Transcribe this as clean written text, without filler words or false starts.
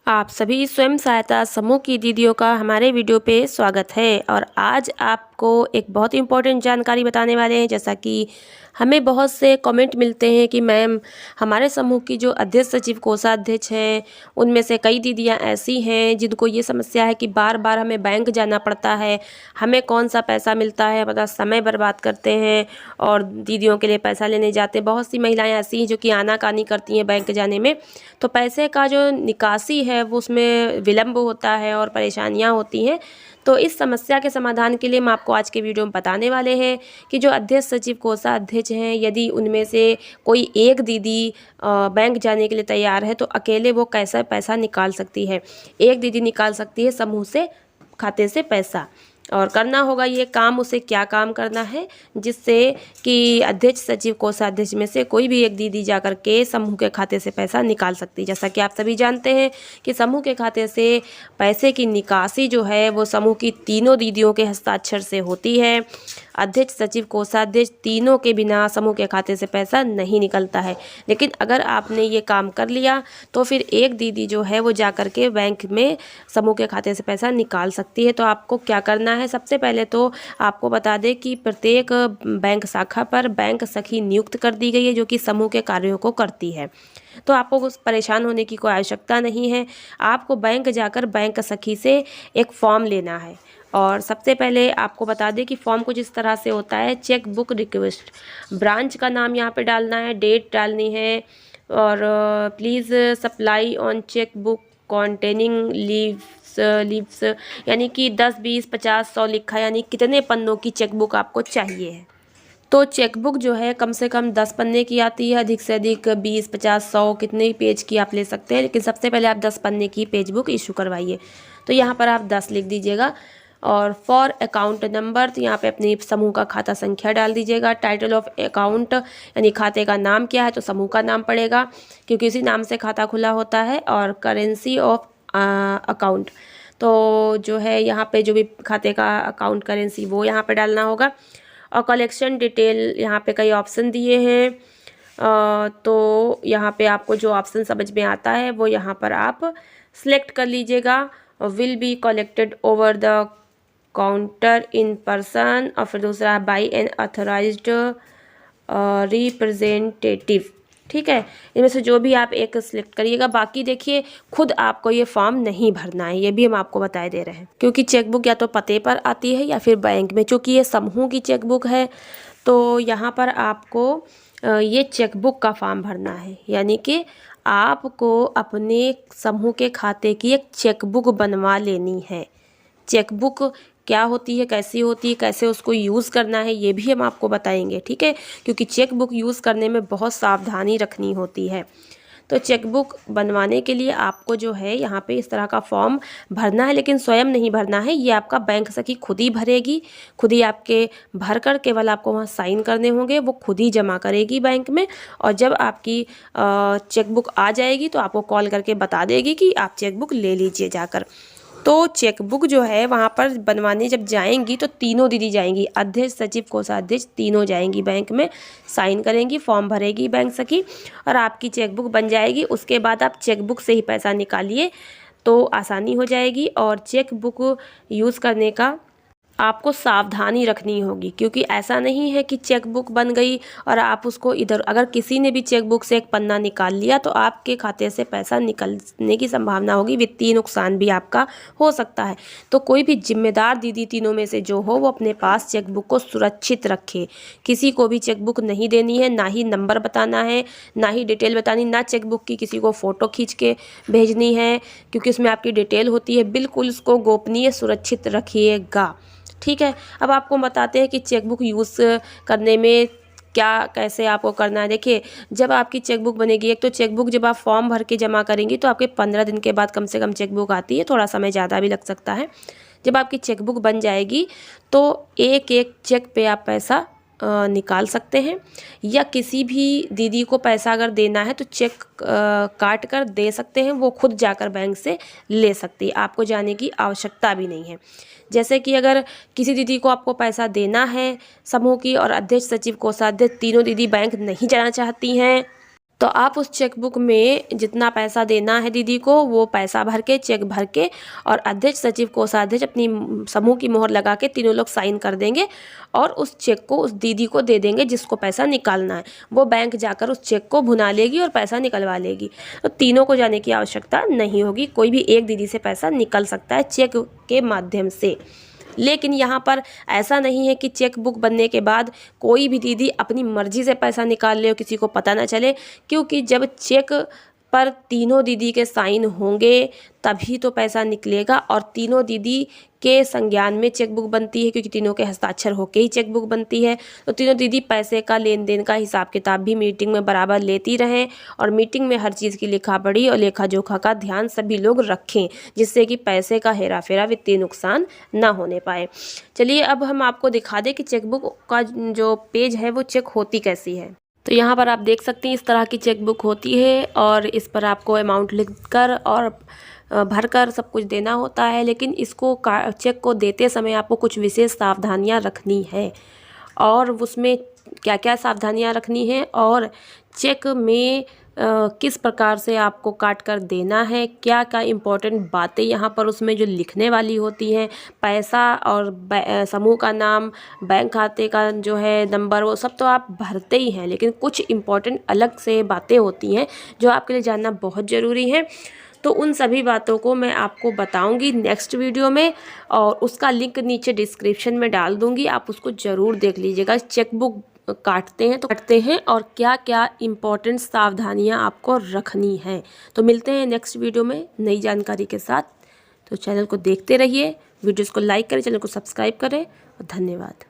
आप सभी स्वयं सहायता समूह की दीदियों का हमारे वीडियो पे स्वागत है। और आज आपको एक बहुत इम्पोर्टेंट जानकारी बताने वाले हैं। जैसा कि हमें बहुत से कमेंट मिलते हैं कि मैम, हमारे समूह की जो अध्यक्ष सचिव कोषाध्यक्ष हैं उनमें से कई दीदियां ऐसी हैं जिनको ये समस्या है कि बार बार हमें बैंक जाना पड़ता है, हमें कौन सा पैसा मिलता है, मतलब समय बर्बाद करते हैं और दीदियों के लिए पैसा लेने जाते हैं। बहुत सी महिलाएं ऐसी हैं जो कि आनाकानी करती हैं बैंक जाने में, तो पैसे का जो निकासी है वो उसमें विलम्ब होता है और परेशानियां होती हैं। तो इस समस्या के समाधान के लिए हम आपको आज के वीडियो में बताने वाले हैं कि जो अध्यक्ष सचिव कोषाध्यक्ष हैं, यदि उनमें से कोई एक दीदी बैंक जाने के लिए तैयार है तो अकेले वो कैसा पैसा निकाल सकती है। एक दीदी निकाल सकती है समूह से खाते से पैसा, और करना होगा ये काम। उसे क्या काम करना है जिससे कि अध्यक्ष सचिव कोषाध्यक्ष में से कोई भी एक दीदी जाकर के समूह के खाते से पैसा निकाल सकती है। जैसा कि आप सभी जानते हैं कि समूह के खाते से पैसे की निकासी जो है वो समूह की तीनों दीदियों के हस्ताक्षर से होती है। अध्यक्ष सचिव कोषाध्यक्ष तीनों के बिना समूह के खाते से पैसा नहीं निकलता है। लेकिन अगर आपने ये काम कर लिया तो फिर एक दीदी जो है वो जाकर के बैंक में समूह के खाते से पैसा निकाल सकती है। तो आपको क्या करना है, सबसे पहले तो आपको बता दें कि प्रत्येक बैंक शाखा पर बैंक सखी नियुक्त कर दी गई है जो कि समूह के कार्यों को करती है। तो आपको कुछ परेशान होने की कोई आवश्यकता नहीं है। आपको बैंक जाकर बैंक सखी से एक फॉर्म लेना है। और सबसे पहले आपको बता दें कि फॉर्म कुछ इस तरह से होता है। चेक बुक रिक्वेस्ट, ब्रांच का नाम यहाँ पे डालना है, डेट डालनी है, और please supply on cheque book containing leaves, यानी कि 10, 20, 50, 100 लिखा है, यानी कितने पन्नों की चेकबुक आपको चाहिए है। तो चेकबुक जो है कम से कम 10 पन्ने की आती है, अधिक से अधिक 20, 50, 100 कितने भी पेज की आप ले सकते हैं, लेकिन सबसे पहले आप 10 पन्ने की पेज बुक इशू करवाइए। तो यहाँ पर आप 10 लिख दीजिएगा। और फॉर अकाउंट नंबर, तो यहाँ पे अपनी समूह का खाता संख्या डाल दीजिएगा। टाइटल ऑफ अकाउंट, यानी खाते का नाम क्या है, तो समूह का नाम पड़ेगा क्योंकि इसी नाम से खाता खुला होता है। और करेंसी ऑफ अकाउंट, तो जो है यहाँ पे जो भी खाते का अकाउंट करेंसी वो यहाँ पे डालना होगा। और कलेक्शन डिटेल, यहाँ पे कई ऑप्शन दिए हैं, तो यहाँ पे आपको जो ऑप्शन समझ में आता है वो यहाँ पर आप सिलेक्ट कर लीजिएगा। Will be collected over the counter in person, और फिर दूसरा बाय एन ऑथराइज्ड रिप्रेजेंटेटिव। ठीक है, इनमें से जो भी आप एक सिलेक्ट करिएगा। बाकी देखिए, खुद आपको ये फॉर्म नहीं भरना है, ये भी हम आपको बताए दे रहे हैं, क्योंकि चेकबुक या तो पते पर आती है या फिर बैंक में। चूँकि ये समूह की चेकबुक है तो यहाँ पर आपको ये चेकबुक का फॉर्म भरना है, यानी कि आपको अपने समूह के खाते की एक चेकबुक बनवा लेनी है। चेकबुक क्या होती है, कैसी होती है, कैसे उसको यूज़ करना है, ये भी हम आपको बताएंगे। ठीक है, क्योंकि चेकबुक यूज़ करने में बहुत सावधानी रखनी होती है। तो चेकबुक बनवाने के लिए आपको जो है यहाँ पे इस तरह का फॉर्म भरना है, लेकिन स्वयं नहीं भरना है, ये आपका बैंक सखी खुद ही भरेगी। खुद ही आपके भर कर केवल आपको वहाँ साइन करने होंगे, वो खुद ही जमा करेगी बैंक में। और जब आपकी चेकबुक आ जाएगी तो आपको कॉल करके बता देगी कि आप चेकबुक ले लीजिए जाकर। तो चेकबुक जो है वहाँ पर बनवाने जब जाएंगी तो तीनों दीदी जाएंगी, अध्यक्ष सचिव कोषाध्यक्ष तीनों जाएंगी बैंक में, साइन करेंगी, फॉर्म भरेगी बैंक सखी, और आपकी चेकबुक बन जाएगी। उसके बाद आप चेकबुक से ही पैसा निकालिए तो आसानी हो जाएगी। और चेकबुक यूज़ करने का आपको सावधानी रखनी होगी, क्योंकि ऐसा नहीं है कि चेकबुक बन गई और आप उसको इधर, अगर किसी ने भी चेकबुक से एक पन्ना निकाल लिया तो आपके खाते से पैसा निकलने की संभावना होगी, वित्तीय नुकसान भी आपका हो सकता है। तो कोई भी जिम्मेदार दीदी तीनों में से जो हो वो अपने पास चेकबुक को सुरक्षित रखे। किसी को भी चेकबुक नहीं देनी है, ना ही नंबर बताना है, ना ही डिटेल बतानी, ना चेकबुक की किसी को फ़ोटो खींच के भेजनी है, क्योंकि उसमें आपकी डिटेल होती है। बिल्कुल उसको गोपनीय सुरक्षित रखिएगा। ठीक है, अब आपको बताते हैं कि चेकबुक यूज़ करने में क्या कैसे आपको करना है। देखिए, जब आपकी चेकबुक बनेगी, एक तो चेकबुक जब आप फॉर्म भर के जमा करेंगी तो आपके 15 दिन के बाद कम से कम चेकबुक आती है, थोड़ा समय ज़्यादा भी लग सकता है। जब आपकी चेकबुक बन जाएगी तो एक एक चेक पे आप पैसा निकाल सकते हैं, या किसी भी दीदी को पैसा अगर देना है तो चेक काट कर दे सकते हैं, वो खुद जाकर बैंक से ले सकती है, आपको जाने की आवश्यकता भी नहीं है। जैसे कि अगर किसी दीदी को आपको पैसा देना है समूह की, और अध्यक्ष सचिव कोषाध्यक्ष तीनों दीदी बैंक नहीं जाना चाहती हैं, तो आप उस चेकबुक में जितना पैसा देना है दीदी को वो पैसा भर के, चेक भर के, और अध्यक्ष, सचिव, कोषाध्यक्ष अपनी समूह की मोहर लगा के तीनों लोग साइन कर देंगे और उस चेक को उस दीदी को दे देंगे जिसको पैसा निकालना है। वो बैंक जाकर उस चेक को भुना लेगी और पैसा निकलवा लेगी। तो तीनों को जाने की आवश्यकता नहीं होगी, कोई भी एक दीदी से पैसा निकल सकता है चेक के माध्यम से। लेकिन यहाँ पर ऐसा नहीं है कि चेक बुक बनने के बाद कोई भी दीदी अपनी मर्जी से पैसा निकाल ले और किसी को पता ना चले, क्योंकि जब चेक पर तीनों दीदी के साइन होंगे तभी तो पैसा निकलेगा। और तीनों दीदी के संज्ञान में चेक बुक बनती है, क्योंकि तीनों के हस्ताक्षर होके ही चेक बुक बनती है। तो तीनों दीदी पैसे का लेन देन का हिसाब किताब भी मीटिंग में बराबर लेती रहें और मीटिंग में हर चीज़ की लिखा पढ़ी और लेखा जोखा का ध्यान सभी लोग रखें, जिससे कि पैसे का हेरा फेरा, वित्तीय नुकसान ना होने पाए। चलिए अब हम आपको दिखा दें कि चेक बुक का जो पेज है वो चेक होती कैसी है। तो यहाँ पर आप देख सकते हैं इस तरह की चेक बुक होती है और इस पर आपको अमाउंट लिखकर और भरकर सब कुछ देना होता है। लेकिन इसको चेक को देते समय आपको कुछ विशेष सावधानियाँ रखनी है। और उसमें क्या क्या सावधानियाँ रखनी है और चेक में किस प्रकार से आपको काट कर देना है, क्या क्या इम्पोर्टेंट बातें यहाँ पर उसमें जो लिखने वाली होती हैं, पैसा और समूह का नाम, बैंक खाते का जो है नंबर, वो सब तो आप भरते ही हैं। लेकिन कुछ इम्पोर्टेंट अलग से बातें होती हैं जो आपके लिए जानना बहुत ज़रूरी है। तो उन सभी बातों को मैं आपको बताऊंगी नेक्स्ट वीडियो में और उसका लिंक नीचे डिस्क्रिप्शन में डाल दूंगी, आप उसको ज़रूर देख लीजिएगा। चेक बुक काटते हैं तो काटते हैं और क्या क्या इम्पोर्टेंट सावधानियां आपको रखनी है। तो मिलते हैं नेक्स्ट वीडियो में नई जानकारी के साथ। तो चैनल को देखते रहिए, वीडियोस को लाइक करें, चैनल को सब्सक्राइब करें और धन्यवाद।